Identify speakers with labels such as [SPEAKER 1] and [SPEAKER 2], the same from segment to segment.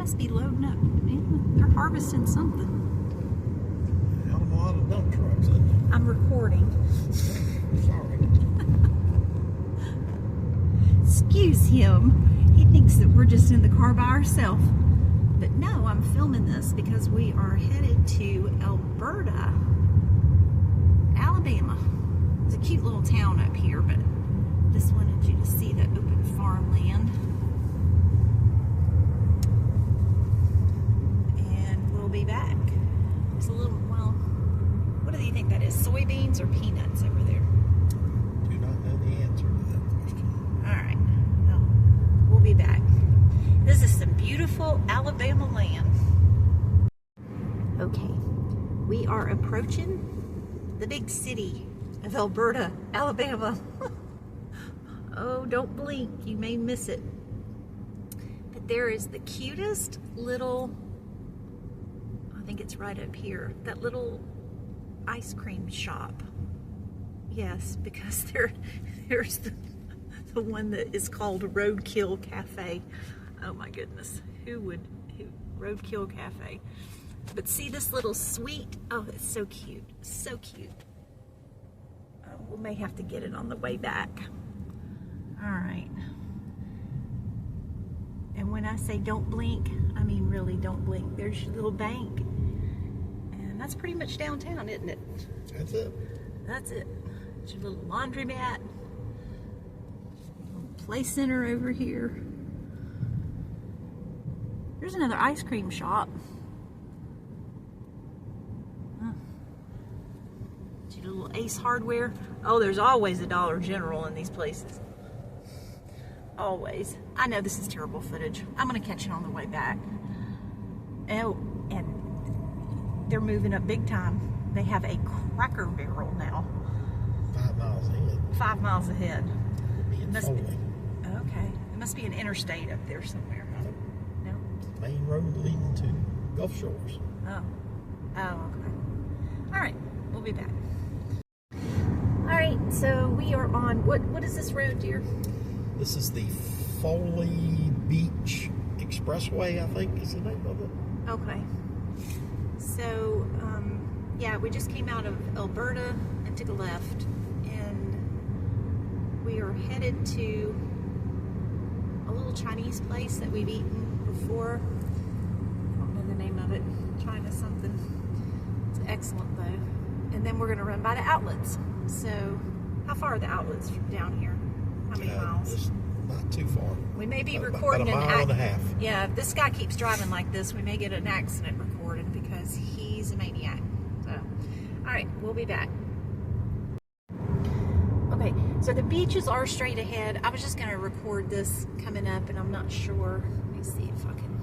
[SPEAKER 1] must be loading up. Yeah, they're harvesting something.
[SPEAKER 2] Hell of a lot of dump trucks, isn't it?
[SPEAKER 1] I'm recording.
[SPEAKER 2] Sorry.
[SPEAKER 1] Excuse him. He thinks that we're just in the car by ourselves. But no, I'm filming this because we are headed to Elberta, Alabama. It's a cute little town up here, but just wanted you to see the open farmland. And we'll be back. There's a little, well, what do you think that is? Soybeans or peanuts over there?
[SPEAKER 2] Do not know the answer to that question.
[SPEAKER 1] All right. Well, we'll be back. This is some beautiful Alabama land. Okay, we are approaching the big city of Elberta, Alabama. Oh, don't blink, you may miss it. But there is the cutest little, I think it's right up here, that little ice cream shop. Yes, because there's the one that is called Roadkill Cafe. Oh my goodness, who Roadkill Cafe. But see this little sweet, oh, it's so cute, so cute. We may have to get it on the way back. All right. And when I say don't blink, I mean really don't blink. There's your little bank. And that's pretty much downtown, isn't it?
[SPEAKER 2] That's it.
[SPEAKER 1] That's it. It's your little laundromat. Play center over here. There's another ice cream shop. It's your little Ace Hardware. Oh, there's always a Dollar General in these places. Always. I know this is terrible footage. I'm going to catch it on the way back. Oh, and they're moving up big time. They have a Cracker Barrel now.
[SPEAKER 2] 5 miles ahead.
[SPEAKER 1] 5 miles ahead.
[SPEAKER 2] It'll be in Foley.
[SPEAKER 1] Okay. It must be an interstate up there somewhere. No?
[SPEAKER 2] Main road leading to Gulf Shores.
[SPEAKER 1] Oh. Oh, okay. All right. We'll be back. All right. So we are on, what is this road, dear?
[SPEAKER 2] This is the Foley Beach Expressway, I think is the name of it.
[SPEAKER 1] Okay. So, yeah, we just came out of Elberta and took a left, and we are headed to a little Chinese place that we've eaten before. I don't know the name of it. China something. It's excellent though. And then we're going to run by the outlets. So, how far are the outlets from down here? How many miles?
[SPEAKER 2] It's not too far.
[SPEAKER 1] We may be
[SPEAKER 2] About
[SPEAKER 1] recording
[SPEAKER 2] a mile and a half.
[SPEAKER 1] Yeah, if this guy keeps driving like this, we may get an accident recorded because he's a maniac. So, all right, we'll be back. Okay, so the beaches are straight ahead. I was just going to record this coming up, and I'm not sure. Let me see if I can.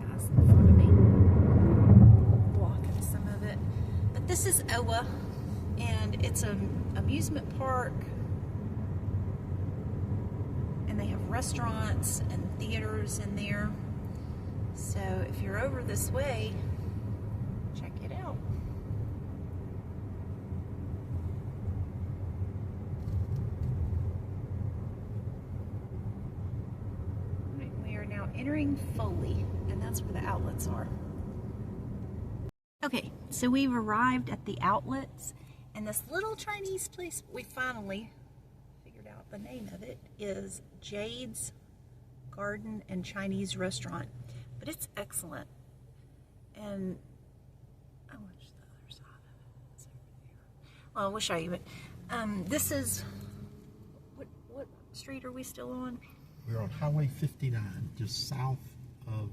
[SPEAKER 1] Guys in front of me blocking some of it. But this is Owa, and it's an amusement park. And they have restaurants and theaters in there. So if you're over this way, check it out. Right, we are now entering Foley, and that's where the outlets are. Okay, so we've arrived at the outlets, and this little Chinese place we finally out the name of it is Jade's Garden and Chinese Restaurant, but it's excellent. And I wish the other side of it is over there. Well, we'll show you it. This is what street are we still on?
[SPEAKER 2] We're on Highway 59, just south of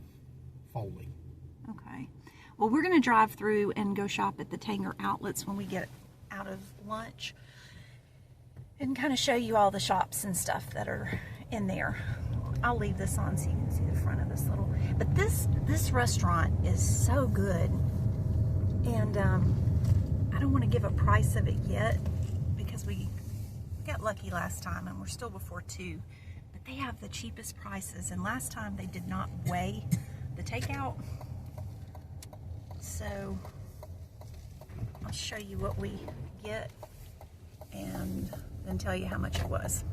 [SPEAKER 2] Foley.
[SPEAKER 1] Okay. Well, we're going to drive through and go shop at the Tanger outlets when we get out of lunch, and kind of show you all the shops and stuff that are in there. I'll leave this on so you can see the front of this little, but this restaurant is so good. And I don't want to give a price of it yet because we got lucky last time and we're still before 2, but they have the cheapest prices, and last time they did not weigh the takeout. So I'll show you what we get and then tell you how much it was.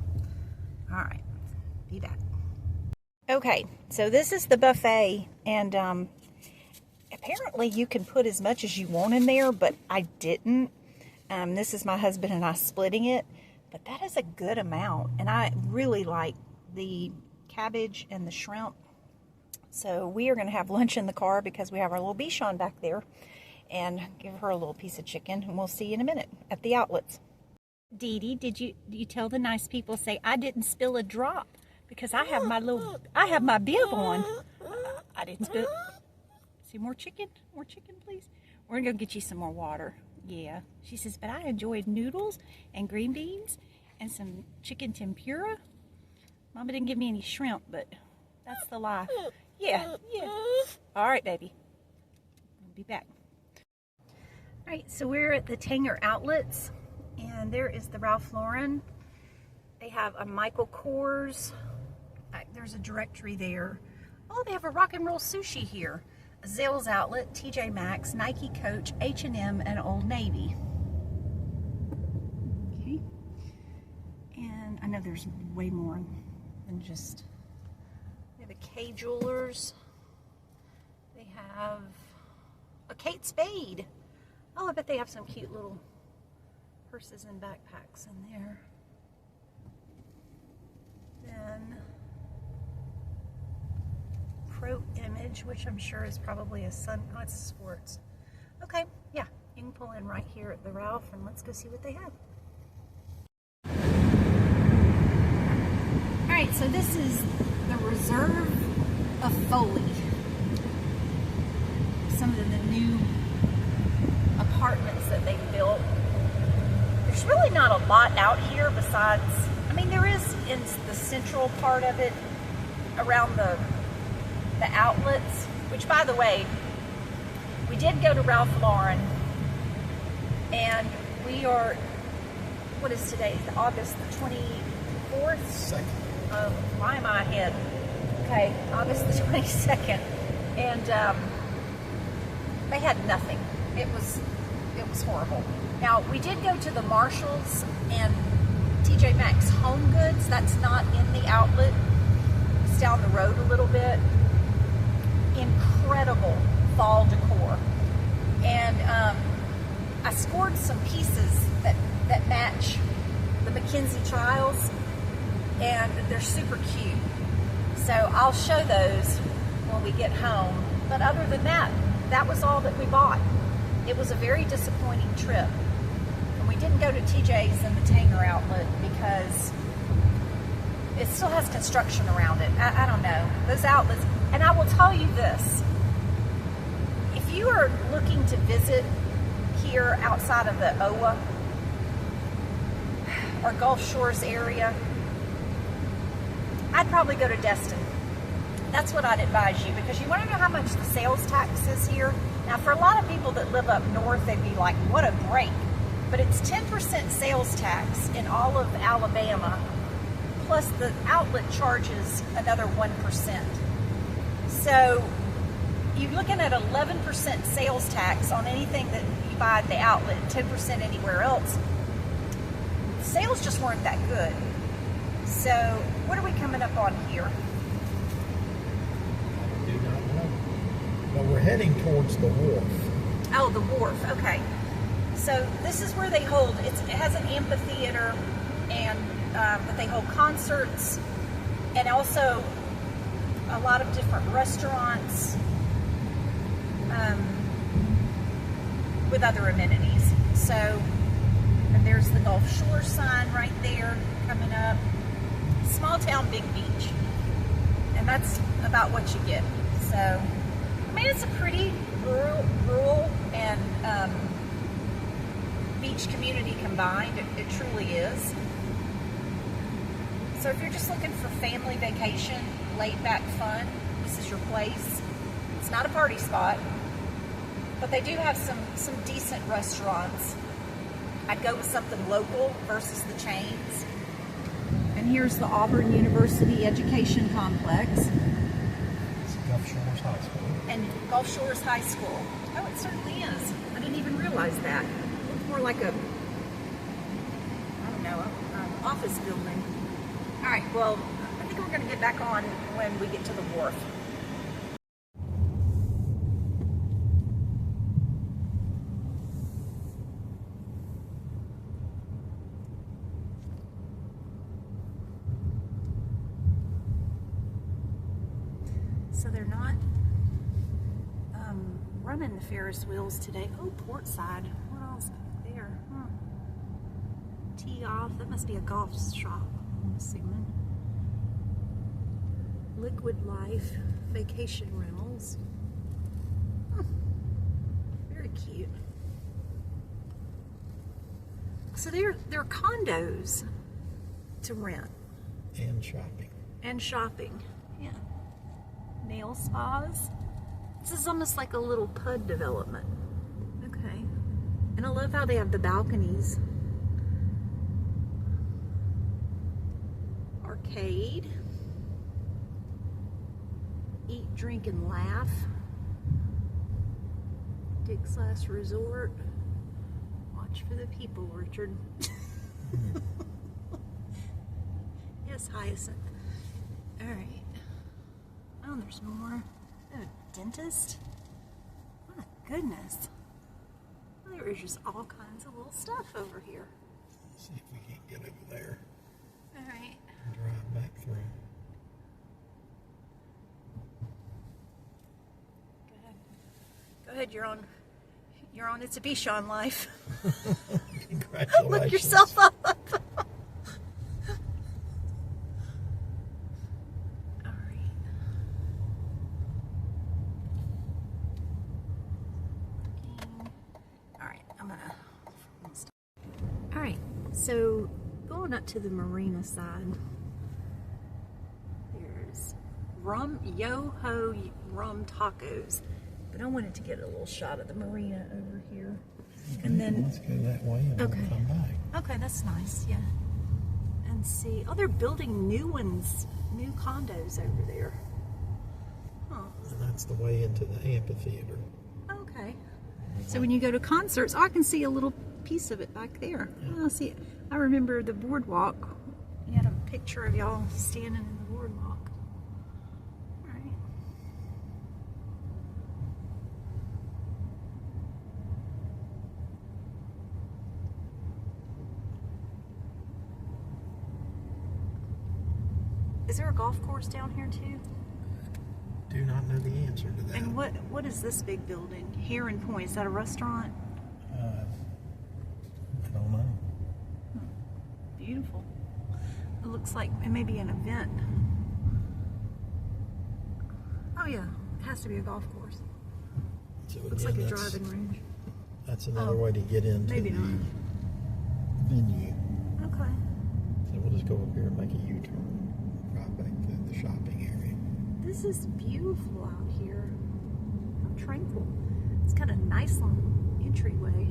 [SPEAKER 1] All right, be back. Okay, so this is the buffet, and apparently you can put as much as you want in there, but I didn't. This is my husband and I splitting it, but that is a good amount, and I really like the cabbage and the shrimp. So we are going to have lunch in the car because we have our little Bichon back there, and give her a little piece of chicken, and we'll see you in a minute at the outlets. Dee Dee, did you tell the nice people, say I didn't spill a drop because I have my bib on. I didn't spill. See, more chicken, please. We're gonna go get you some more water. Yeah, she says, but I enjoyed noodles and green beans and some chicken tempura. Mama didn't give me any shrimp, but that's the life. Yeah. All right, baby. I'll be back. All right, so we're at the Tanger Outlets, and there is the Ralph Lauren. They have a Michael Kors. There's a directory there. Oh, they have a Rock and Roll Sushi here. A Zales Outlet, TJ Maxx, Nike, Coach, H&M, and Old Navy. Okay. And I know there's way more than just... They have a K Jewelers. They have a Kate Spade. Oh, I bet they have some cute little purses and backpacks in there. Then Pro Image, which I'm sure is probably a oh, it's sports. Okay, yeah, you can pull in right here at the Ralph, and let's go see what they have. All right, so this is the Reserve of Foley. Some of the new apartments that they've built. There's really not a lot out here besides, I mean, there is in the central part of it around the outlets, which, by the way, we did go to Ralph Lauren, and we are, what is today? August the 24th?
[SPEAKER 2] 2nd.
[SPEAKER 1] Why am I ahead? Okay, August the 22nd, and they had nothing. It was horrible. Now, we did go to the Marshalls and TJ Maxx Home Goods. That's not in the outlet. It's down the road a little bit. Incredible fall decor. And I scored some pieces that match the Mackenzie Trials, and they're super cute. So I'll show those when we get home. But other than that, that was all that we bought. It was a very disappointing trip. And we didn't go to TJ's and the Tanger Outlet because it still has construction around it. I don't know. Those outlets, and I will tell you this, if you are looking to visit here outside of the OWA or Gulf Shores area, I'd probably go to Destin. That's what I'd advise you, because you want to know how much the sales tax is here. Now, for a lot of people that live up north, they'd be like, what a break. But it's 10% sales tax in all of Alabama, plus the outlet charges another 1%. So you're looking at 11% sales tax on anything that you buy at the outlet, 10% anywhere else. Sales just weren't that good. So what are we coming up on here?
[SPEAKER 2] I do not know. Well, we're heading towards the wharf.
[SPEAKER 1] Oh, the wharf, okay. So this is where they hold, it has an amphitheater, and but they hold concerts, and also a lot of different restaurants with other amenities. So, and there's the Gulf Shore sign right there coming up. Small town, big beach. And that's about what you get. So, I mean, it's a pretty rural and beach community combined. It truly is. So if you're just looking for family vacation, laid back fun, this is your place. It's not a party spot, but they do have some decent restaurants. I'd go with something local versus the chains. And here's the Auburn University Education Complex.
[SPEAKER 2] It's Gulf Shores High School.
[SPEAKER 1] And Gulf Shores High School. Oh, it certainly is. I didn't even realize that. It looked more like a, I don't know, an office building. All right, well, I think we're going to get back on when we get to the wharf. So they're not running the Ferris wheels today. Oh, port side. What else back there? Huh. Tee off. That must be a golf shop, I'm assuming. Liquid Life Vacation Rentals. Very cute. So they're condos to rent.
[SPEAKER 2] And shopping.
[SPEAKER 1] And shopping. Yeah. Nail spas. This is almost like a little PUD development. Okay. And I love how they have the balconies. Arcade. Eat, drink, and laugh. Dick's Last Resort. Watch for the people, Richard. Yes, Hyacinth. Alright. Oh, there's more. Oh, dentist? My goodness. There is just all kinds of little stuff over here.
[SPEAKER 2] Let's see if we can't get over there.
[SPEAKER 1] Alright.
[SPEAKER 2] And drive back through.
[SPEAKER 1] Go ahead. Go ahead, you're on It's a Bichon Life.
[SPEAKER 2] Congratulations.
[SPEAKER 1] Look yourself up. Alright, so going up to the marina side, there's Yo-Ho Rum Tacos, but I wanted to get a little shot of the marina over here.
[SPEAKER 2] Okay,
[SPEAKER 1] And then,
[SPEAKER 2] let's go that way and
[SPEAKER 1] okay.
[SPEAKER 2] we'll come back.
[SPEAKER 1] Okay, that's nice, yeah. And see, oh, they're building new ones, new condos over there. Huh.
[SPEAKER 2] And that's the way into the amphitheater.
[SPEAKER 1] Okay. So when you go to concerts, I can see a little piece of it back there.
[SPEAKER 2] Yeah.
[SPEAKER 1] I see it. I remember the boardwalk. You had a picture of y'all standing in the boardwalk. All right. Is there a golf course down here too?
[SPEAKER 2] Do not know the answer to that.
[SPEAKER 1] And what is this big building? Heron Point. Is that a restaurant?
[SPEAKER 2] I don't know.
[SPEAKER 1] Beautiful. It looks like it may be an event. Oh yeah, it has to be a golf course.
[SPEAKER 2] So
[SPEAKER 1] Looks
[SPEAKER 2] again,
[SPEAKER 1] like a
[SPEAKER 2] that's-
[SPEAKER 1] driving range.
[SPEAKER 2] That's another way to get into
[SPEAKER 1] maybe
[SPEAKER 2] the
[SPEAKER 1] not.
[SPEAKER 2] venue.
[SPEAKER 1] Okay.
[SPEAKER 2] So we'll just go up here and make a U-turn, right back to the shopping area.
[SPEAKER 1] This is beautiful out here. How tranquil. It's got a nice long entryway.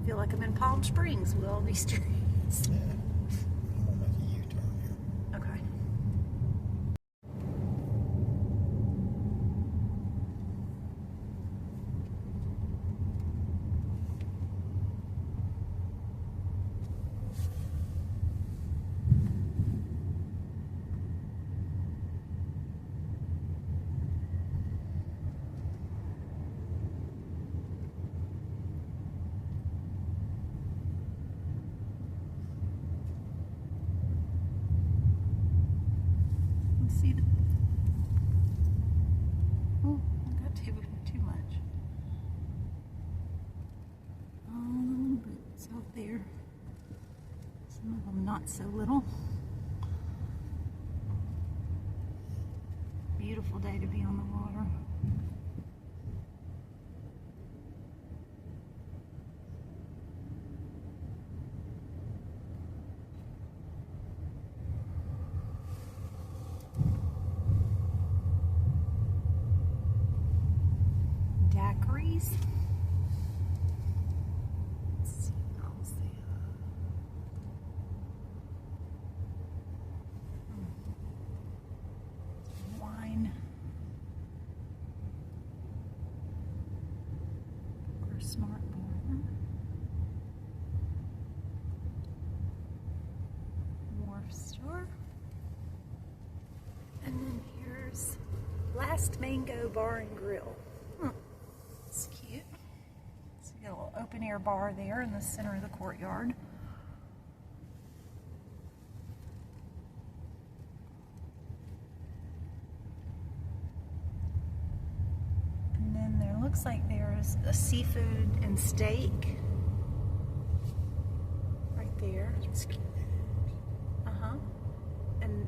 [SPEAKER 1] I feel like I'm in Palm Springs with all these trees.
[SPEAKER 2] Yeah. I'm gonna make a U-turn here.
[SPEAKER 1] Okay. See the, oh, I got too much. But it's out there. Some of them not so little. Beautiful day to be on the water. Daiquiris. Let's see what else they have. Wine. Or smart bar. Wharf store. Last Mango Bar and Grill. It's cute. So you got a little open air bar there in the center of the courtyard. And then there looks like there's a seafood and steak right there. And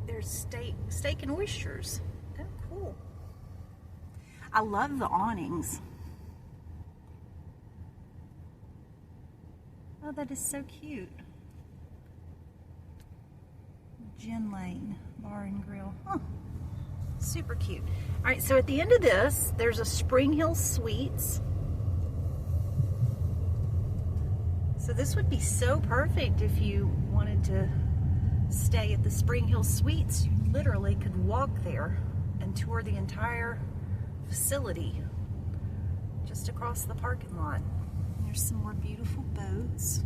[SPEAKER 1] there's steak and oysters. Oh, cool. I love the awnings. Oh, that is so cute. Gin Lane Bar and Grill. Huh. Super cute. All right, so at the end of this, there's a Spring Hill Suites. So this would be so perfect if you wanted to stay at the Spring Hill Suites. You literally could walk there and tour the entire facility just across the parking lot. There's some more beautiful boats.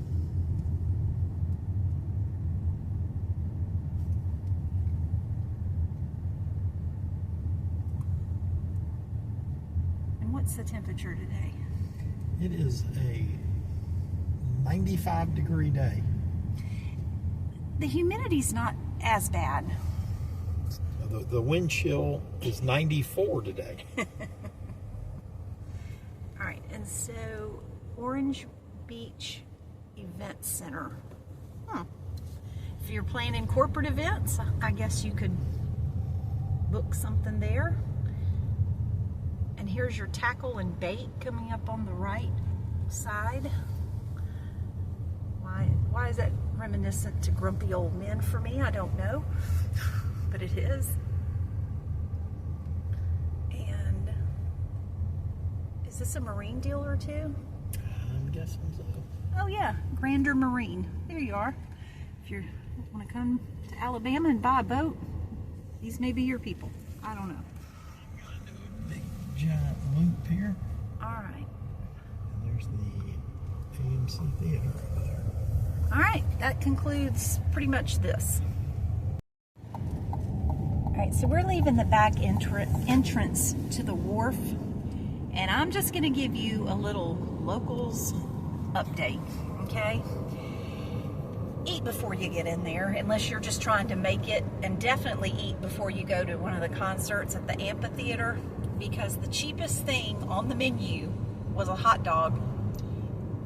[SPEAKER 1] And what's the temperature today?
[SPEAKER 2] It is a 95-degree day.
[SPEAKER 1] The humidity's not as bad.
[SPEAKER 2] The wind chill is 94 today.
[SPEAKER 1] All right, and so Orange Beach Event Center. If you're planning corporate events, I guess you could book something there. And here's your tackle and bait coming up on the right side. Why is that reminiscent to grumpy old men for me? I don't know, but it is. And is this a marine dealer too?
[SPEAKER 2] I'm guessing so.
[SPEAKER 1] Oh yeah, Grander Marine. There you are. If you want to come to Alabama and buy a boat, these may be your people. I don't know.
[SPEAKER 2] I'm going to do a big giant loop here.
[SPEAKER 1] All right.
[SPEAKER 2] And there's the AMC Theater over there.
[SPEAKER 1] All right, that concludes pretty much this. All right, so we're leaving the back entrance to the wharf, and I'm just going to give you a little locals update, okay? Eat before you get in there, unless you're just trying to make it, and definitely eat before you go to one of the concerts at the amphitheater, because the cheapest thing on the menu was a hot dog.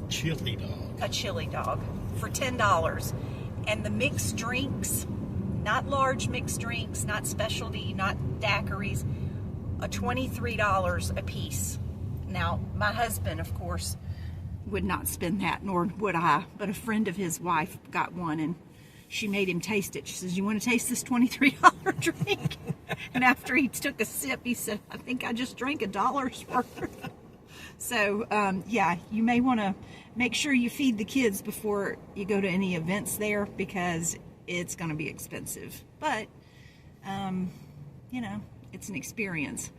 [SPEAKER 2] Chili dog.
[SPEAKER 1] A chili dog for $10. And the mixed drinks, not large mixed drinks, not specialty, not daiquiris, $23 a piece. Now, my husband, of course, would not spend that, nor would I, but a friend of his wife got one, and she made him taste it. She says, "You want to taste this $23 drink?" And after he took a sip, he said, "I think I just drank $1's worth." So, yeah, you may want to make sure you feed the kids before you go to any events there, because it's going to be expensive. But, you know, it's an experience.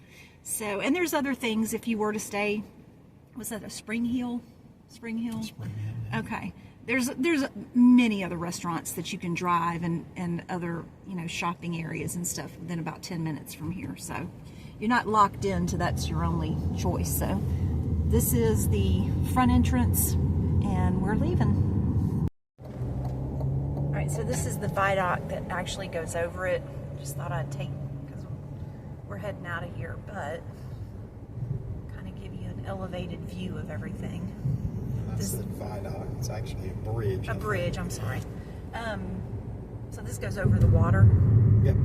[SPEAKER 1] So, and there's other things if you were to stay. Was that a Spring Hill? Spring Hill?
[SPEAKER 2] Spring Hill, yeah.
[SPEAKER 1] Okay. There's many other restaurants that you can drive, and other, you know, shopping areas and stuff within about 10 minutes from here. So you're not locked into that's your only choice. So this is the front entrance, and we're leaving. All right, so this is the viaduct that actually goes over it. Just thought I'd take, because we're heading out of here, but kind of give you an elevated view of everything.
[SPEAKER 2] That's the viaduct. It's actually a bridge.
[SPEAKER 1] A bridge, I'm sorry. So this goes over the water.
[SPEAKER 2] Yep.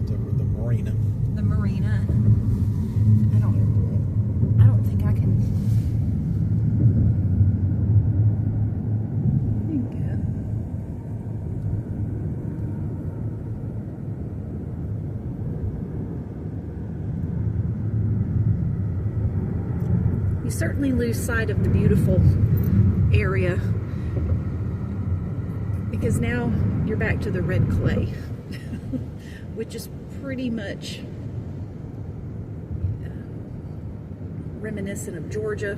[SPEAKER 2] It's over the marina.
[SPEAKER 1] The marina. I don't think I can. There you go. You certainly lose sight of the beautiful area, because now you're back to the red clay, which is pretty much reminiscent of Georgia.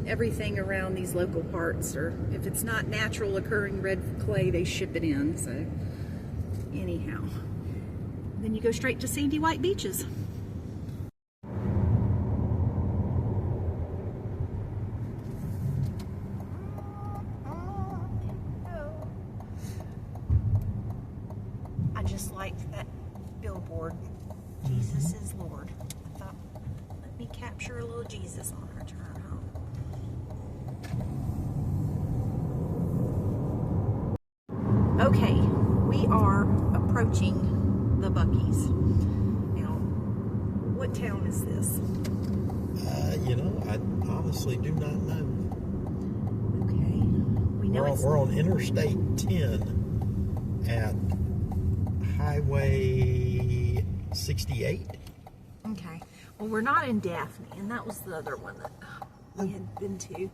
[SPEAKER 1] Everything around these local parts, or if it's not natural occurring red clay, they ship it in. So anyhow, then you go straight to sandy white beaches. I just liked that billboard, Jesus is Lord. I thought, let me capture a little Jesus on our turn home. Okay, we are approaching the Buc-ee's. Now, what town is this?
[SPEAKER 2] You know, I honestly do not know.
[SPEAKER 1] Okay, we know
[SPEAKER 2] We're on Interstate 10 at Highway 68.
[SPEAKER 1] Okay, well, we're not in Daphne, and that was the other one that we had been to.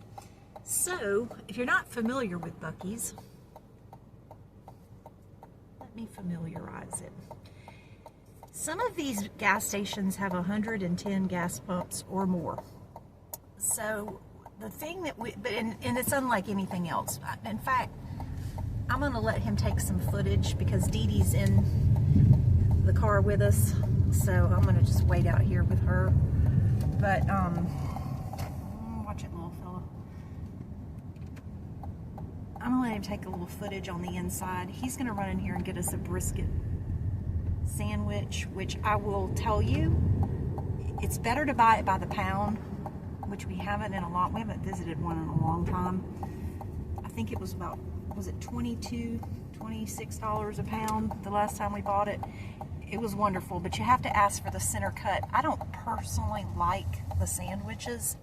[SPEAKER 1] So, if you're not familiar with Buc-ee's, let me familiarize it. Some of these gas stations have 110 gas pumps or more. So the thing that and it's unlike anything else. In fact, I'm gonna let him take some footage because Dee Dee's in the car with us. So I'm gonna just wait out here with her. But watch it, little fella. I'm gonna let him take a little footage on the inside. He's gonna run in here and get us a brisket sandwich, which I will tell you, it's better to buy it by the pound, which we haven't visited one in a long time. I think it was about, was it $22, $26 a pound the last time we bought it. It was wonderful, but you have to ask for the center cut. I don't personally like the sandwiches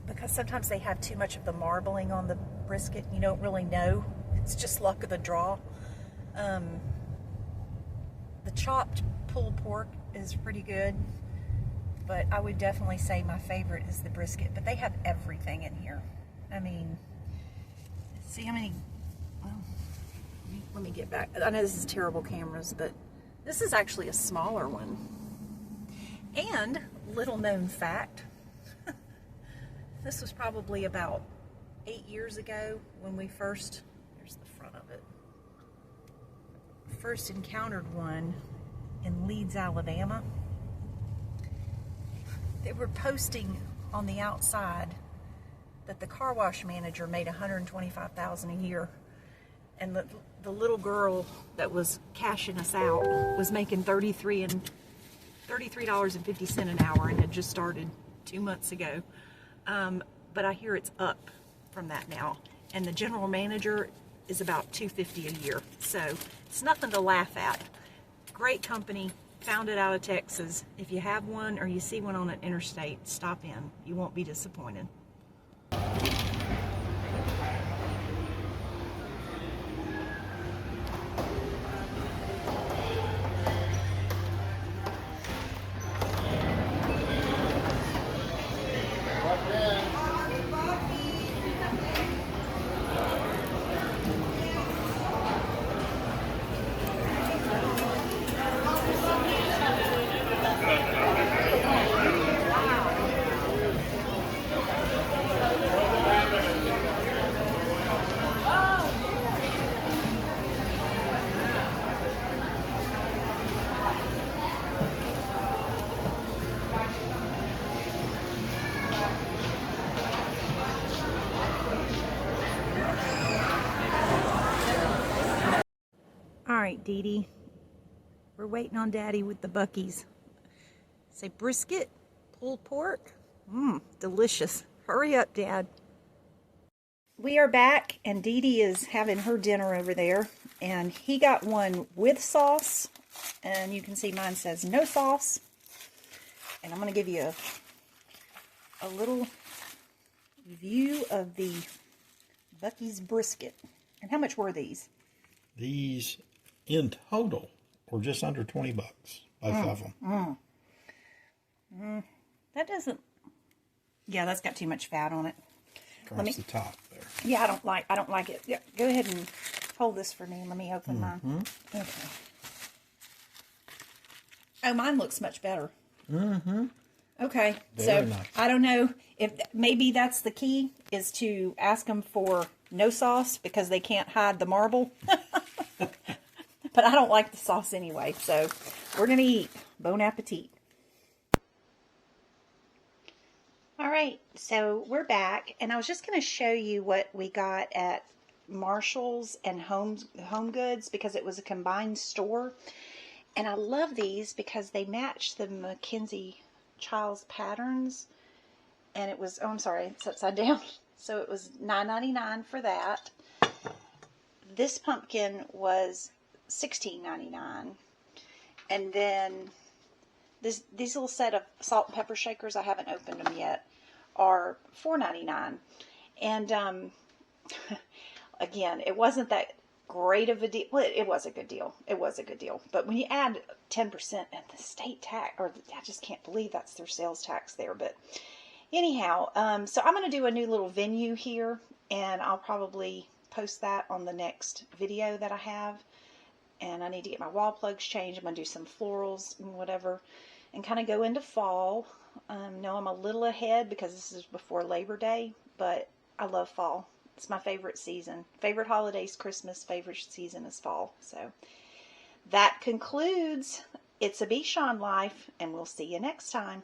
[SPEAKER 1] because sometimes they have too much of the marbling on the brisket. You don't really know. It's just luck of the draw. The chopped pulled pork is pretty good, but I would definitely say my favorite is the brisket. But they have everything in here. I mean, see how many, well, let me get back. I know this is terrible cameras, but this is actually a smaller one. And, little known fact, this was probably about 8 years ago when we first, here's the front of it, first encountered one in Leeds, Alabama. They were posting on the outside that the car wash manager made $125,000 a year, and the little girl that was cashing us out was making $33.50 an hour and had just started 2 months ago. But I hear it's up from that now, and the general manager is about $250 a year. So it's nothing to laugh at. Great company, founded out of Texas. If you have one or you see one on an interstate, stop in. You won't be disappointed. All right, Dee Dee, we're waiting on Daddy with the Buc-ee's. Say brisket, pulled pork. Delicious. Hurry up, Dad. We are back, and Dee Dee is having her dinner over there, and he got one with sauce, and you can see mine says no sauce. And I'm going to give you a little view of the Buc-ee's brisket. And how much were these?
[SPEAKER 2] These in total were just under $20, both of them.
[SPEAKER 1] That doesn't, yeah, that's got too much fat on it.
[SPEAKER 2] Across the top there.
[SPEAKER 1] Yeah, I don't like it. Yeah, go ahead and hold this for me. Let me open mine. Okay. Oh, mine looks much better. Okay,
[SPEAKER 2] Very
[SPEAKER 1] so
[SPEAKER 2] nice.
[SPEAKER 1] I don't know if maybe that's the key, is to ask them for no sauce because they can't hide the marble. but I don't like the sauce anyway. So we're going to eat. Bon appetit. All right, so we're back, and I was just going to show you what we got at Marshall's and Home Goods because it was a combined store. And I love these because they match the Mackenzie Childs patterns. And it was, oh, I'm sorry, it's upside down. So it was $9.99 for that. This pumpkin was $16.99. And then these little set of salt and pepper shakers, I haven't opened them yet, are $4.99. And again, it wasn't that great of a deal. Well, it was a good deal. It was a good deal. But when you add 10% at the state tax, or I just can't believe that's their sales tax there. But anyhow, so I'm going to do a new little venue here, and I'll probably post that on the next video that I have. And I need to get my wall plugs changed. I'm going to do some florals and whatever, and kind of go into fall. No, I'm a little ahead because this is before Labor Day, but I love fall. It's my favorite season. Favorite holidays, Christmas. Favorite season is fall. So that concludes It's a Bichon Life, and we'll see you next time.